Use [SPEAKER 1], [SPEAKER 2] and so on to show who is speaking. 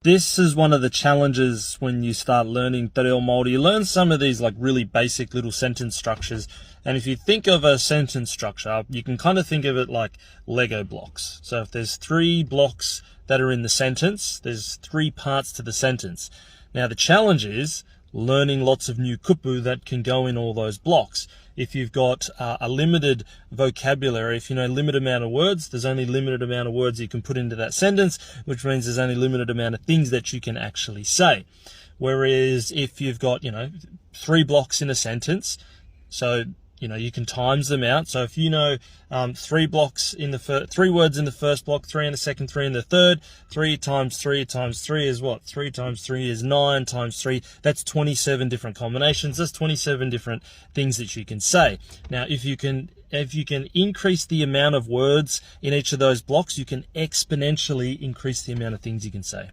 [SPEAKER 1] This is one of the challenges when you start learning Reo Māori. You learn some of these like really basic little sentence structures. And if you think of a sentence structure, you can kind of think of it like Lego blocks. So if there's 3 blocks that are in the sentence, there's 3 parts to the sentence. Now the challenge is learning lots of new kupu that can go in all those blocks. If you've got a limited vocabulary, if you know limited amount of words, there's only limited amount of words you can put into that sentence, which means there's only limited amount of things that you can actually say. Whereas if you've got, 3 blocks in a sentence, so you can times them out. So if 3 blocks in the 3 words in the first block, 3 in the second, 3 in the third, 3 times 3 times 3 is what? 3 times 3 is 9 times 3. That's 27 different combinations. That's 27 different things that you can say. Now, if you can increase the amount of words in each of those blocks, you can exponentially increase the amount of things you can say.